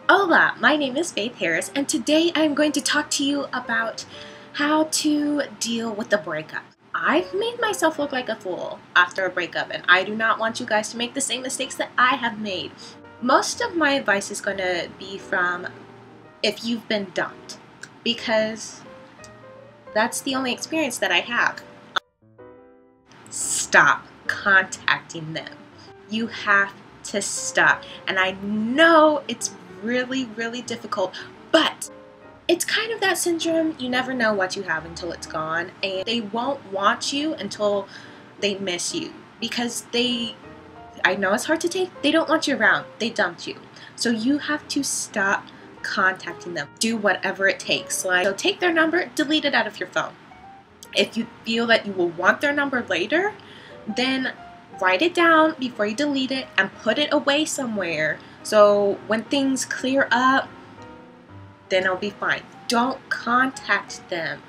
Hola, my name is Faith Harris, and today I'm going to talk to you about how to deal with a breakup. I've made myself look like a fool after a breakup, and I do not want you guys to make the same mistakes that I have made. Most of my advice is going to be from if you've been dumped, because that's the only experience that I have. Stop contacting them. You have to stop. And I know it's really difficult, but it's kind of that syndrome, you never know what you have until it's gone, and they won't want you until they miss you, because I know it's hard to take, they don't want you around, they dumped you. So you have to stop contacting them. Do whatever it takes. So take their number, delete it out of your phone. If you feel that you will want their number later, then write it down before you delete it and put it away somewhere. So when things clear up, then it'll be fine. Don't contact them.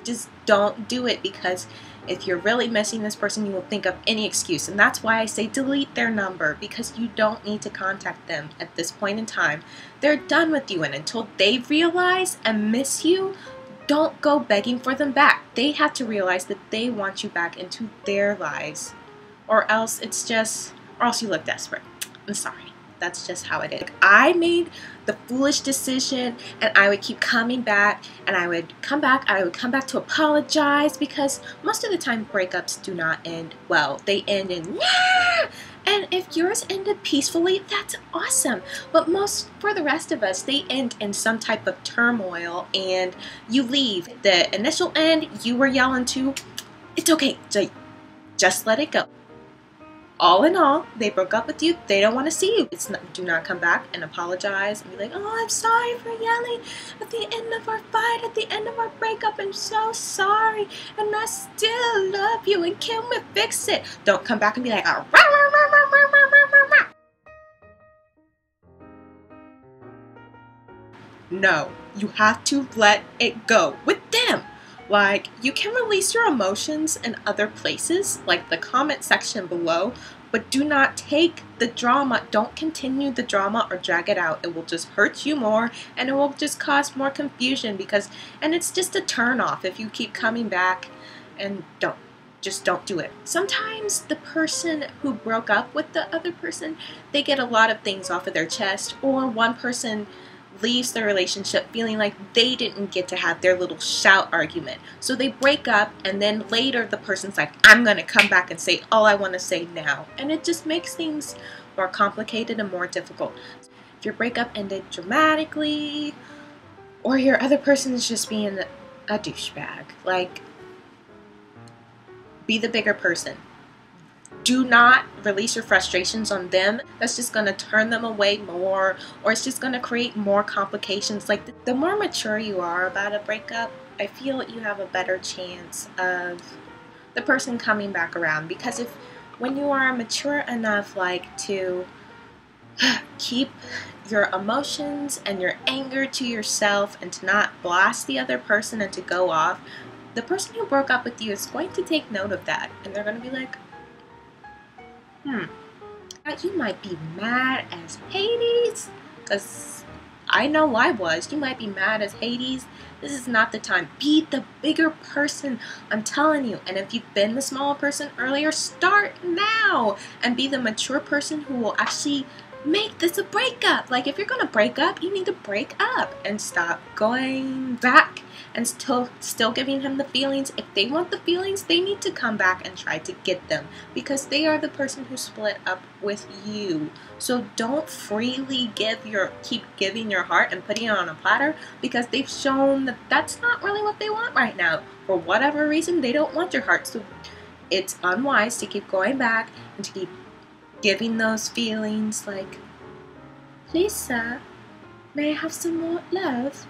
Just don't do it, because if you're really missing this person, you will think of any excuse. And that's why I say delete their number, because you don't need to contact them at this point in time. They're done with you, and until they realize and miss you, don't go begging for them back. They have to realize that they want you back into their lives, or else you look desperate. I'm sorry. That's just how it is. I made the foolish decision, and I would keep coming back, and I would come back to apologize, because most of the time breakups do not end well. They end in nah! And if yours ended peacefully, that's awesome. But for the rest of us, they end in some type of turmoil, and you leave. The initial end, you were yelling to, it's okay, just let it go. All in all, they broke up with you. They don't want to see you. Do not come back and apologize and be like, oh, I'm sorry for yelling at the end of our fight, at the end of our breakup. I'm so sorry, and I still love you, and can we fix it? Don't come back and be like, oh, rah, rah, rah, rah, rah, rah, rah, rah. No, you have to let it go with them. You can release your emotions in other places, like the comment section below, but do not take the drama. Don't continue the drama or drag it out. It will just hurt you more, and it will just cause more confusion, and it's just a turn off if you keep coming back, and just don't do it. Sometimes the person who broke up with the other person, they get a lot of things off of their chest, or one person leaves the relationship feeling like they didn't get to have their little shout argument. So they break up, and then later the person's like, I'm going to come back and say all I want to say now. And it just makes things more complicated and more difficult. If your breakup ended dramatically, or your other person is just being a douchebag, be the bigger person. Do not release your frustrations on them. That's just going to turn them away more, or it's just going to create more complications. The more mature you are about a breakup, I feel you have a better chance of the person coming back around. Because when you are mature enough to keep your emotions and your anger to yourself, and to not blast the other person and to go off, the person who broke up with you is going to take note of that, and they're going to be like, you might be mad as Hades, because I know I was. You might be mad as Hades. This is not the time. Be the bigger person, I'm telling you. And if you've been the smaller person earlier, start now and be the mature person who will actually make this a breakup. If you're gonna break up, you need to break up and stop going back and still giving him the feelings. If they want the feelings, they need to come back and try to get them, because they are the person who split up with you. So don't freely keep giving your heart and putting it on a platter, because they've shown that that's not really what they want right now. For whatever reason, they don't want your heart. So it's unwise to keep going back and to keep giving those feelings please sir, may I have some more love?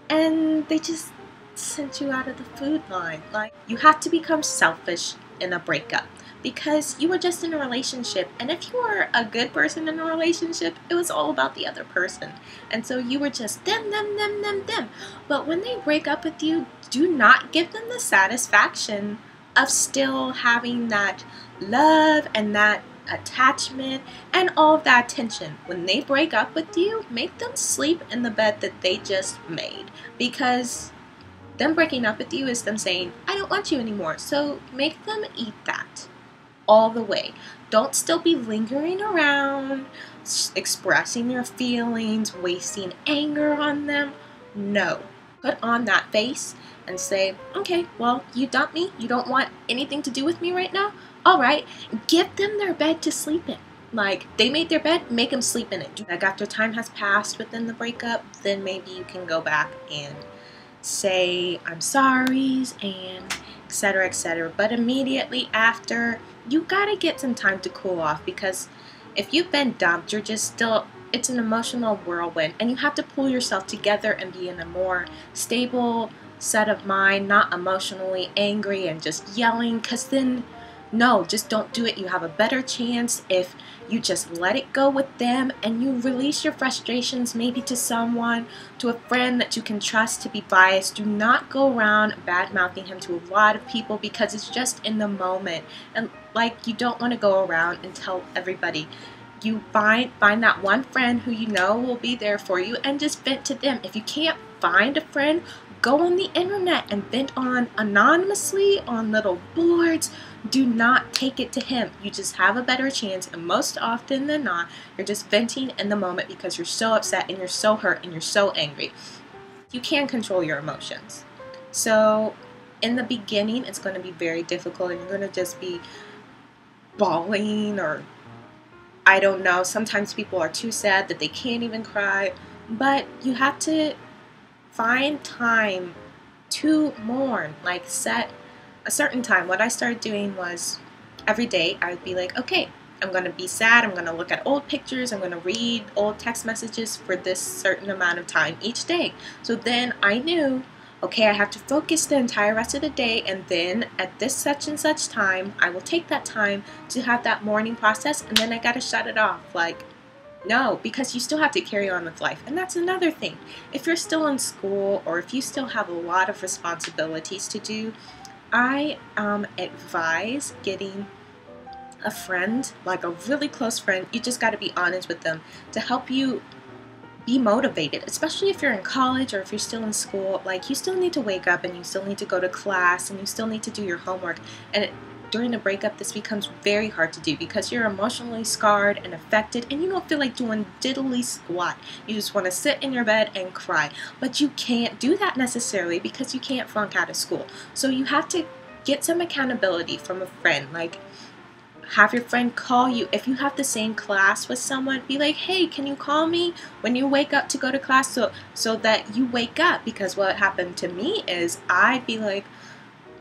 And they just sent you out of the food line. You have to become selfish in a breakup, because you were just in a relationship, and if you were a good person in a relationship, it was all about the other person, and so you were just them. But when they break up with you, do not give them the satisfaction of still having that love and that attachment, and all of that attention. When they break up with you, make them sleep in the bed that they just made, because them breaking up with you is them saying, I don't want you anymore. So make them eat that all the way. Don't still be lingering around, expressing your feelings, wasting anger on them. No. Put on that face and say, okay, well, you dumped me. You don't want anything to do with me right now? All right. Give them their bed to sleep in. Like, they made their bed, make them sleep in it. Like, after time has passed within the breakup, then maybe you can go back and say, I'm sorry, and etc., etc. But immediately after, you gotta get some time to cool off, because if you've been dumped, you're just still, it's an emotional whirlwind, and you have to pull yourself together and be in a more stable set of mind, not emotionally angry and just yelling, because then, no, just don't do it. You have a better chance if you just let it go with them and you release your frustrations maybe to someone, to a friend that you can trust to be biased. Do not go around bad-mouthing him to a lot of people, because it's just in the moment. And like, you don't want to go around and tell everybody. You find that one friend who you know will be there for you and just vent to them. If you can't find a friend, go on the internet and vent on anonymously on little boards. Do not take it to him. You just have a better chance, and most often than not, you're just venting in the moment because you're so upset and you're so hurt and you're so angry. You can control your emotions. So in the beginning, it's going to be very difficult, and you're going to just be bawling, or I don't know, sometimes people are too sad that they can't even cry, but you have to find time to mourn. Like, set a certain time. What I started doing was every day I would be like, okay, I'm going to be sad, I'm going to look at old pictures, I'm going to read old text messages for this certain amount of time each day. So then I knew, okay, I have to focus the entire rest of the day, and then at this such and such time, I will take that time to have that mourning process, and then I got to shut it off. Like, no, because you still have to carry on with life. And that's another thing. If you're still in school, or if you still have a lot of responsibilities to do, I advise getting a friend, like a really close friend. You just got to be honest with them to help you be motivated, especially if you're in college or if you're still in school. Like, you still need to wake up and you still need to go to class and you still need to do your homework. And during a breakup, this becomes very hard to do because you're emotionally scarred and affected, and you don't feel like doing diddly squat. You just want to sit in your bed and cry. But you can't do that necessarily because you can't flunk out of school. So you have to get some accountability from a friend. Like, have your friend call you. If you have the same class with someone, be like, hey, can you call me when you wake up to go to class, so that you wake up? Because what happened to me is I'd be like,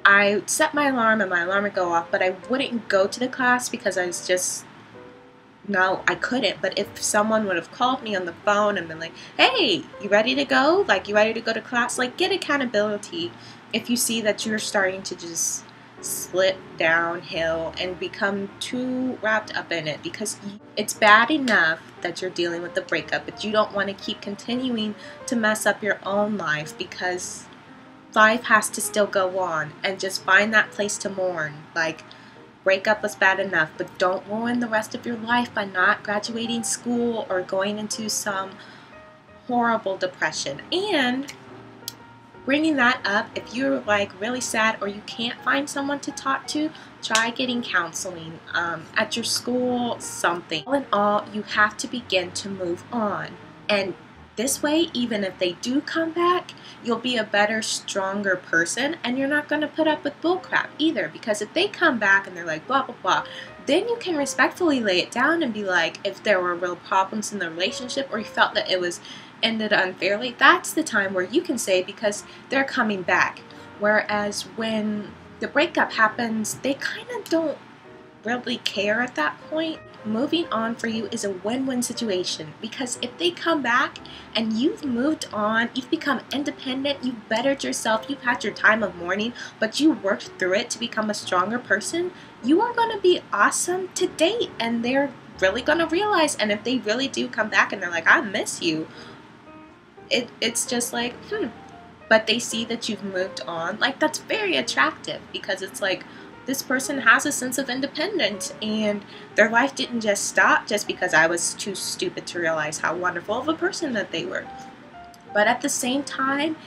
I set my alarm and my alarm would go off, but I wouldn't go to the class because I was just, no, I couldn't. But if someone would have called me on the phone and been like, hey, you ready to go? Like, you ready to go to class? Like, get accountability if you see that you're starting to just slip downhill and become too wrapped up in it, because it's bad enough that you're dealing with the breakup, but you don't want to keep continuing to mess up your own life, because life has to still go on. And just find that place to mourn. Like, breakup was bad enough, but don't ruin the rest of your life by not graduating school or going into some horrible depression. And bringing that up, if you're like really sad or you can't find someone to talk to, try getting counseling at your school, something. All in all, you have to begin to move on. And this way, even if they do come back, you'll be a better, stronger person, and you're not going to put up with bullcrap either. Because if they come back and they're like, blah, blah, blah, then you can respectfully lay it down and be like, if there were real problems in the relationship or you felt that it was ended unfairly, that's the time where you can say, because they're coming back. Whereas when the breakup happens, they kind of don't really care at that point. Moving on for you is a win-win situation, because if they come back and you've moved on, you've become independent, you've bettered yourself, you've had your time of mourning, but you worked through it to become a stronger person, you are going to be awesome to date, and they're really going to realize. And if they really do come back and they're like, I miss you, it's just like, but they see that you've moved on. Like, that's very attractive, because it's like, this person has a sense of independence and their life didn't just stop just because I was too stupid to realize how wonderful of a person that they were. But at the same time,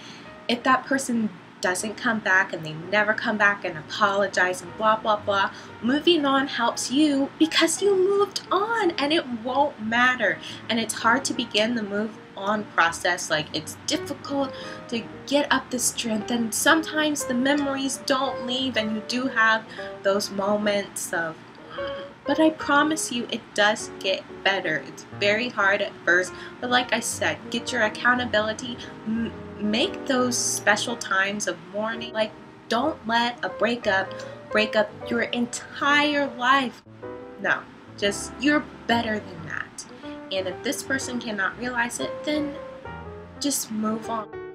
if that person doesn't come back and they never come back and apologize and blah blah blah, moving on helps you because you moved on, and it won't matter. And it's hard to begin the move on process. Like, it's difficult to get up the strength, and sometimes the memories don't leave and you do have those moments of, but I promise you it does get better. It's very hard at first, but like I said, get your accountability. Make those special times of mourning. Like, don't let a breakup break up your entire life. No, just, you're better than that. And if this person cannot realize it, then just move on.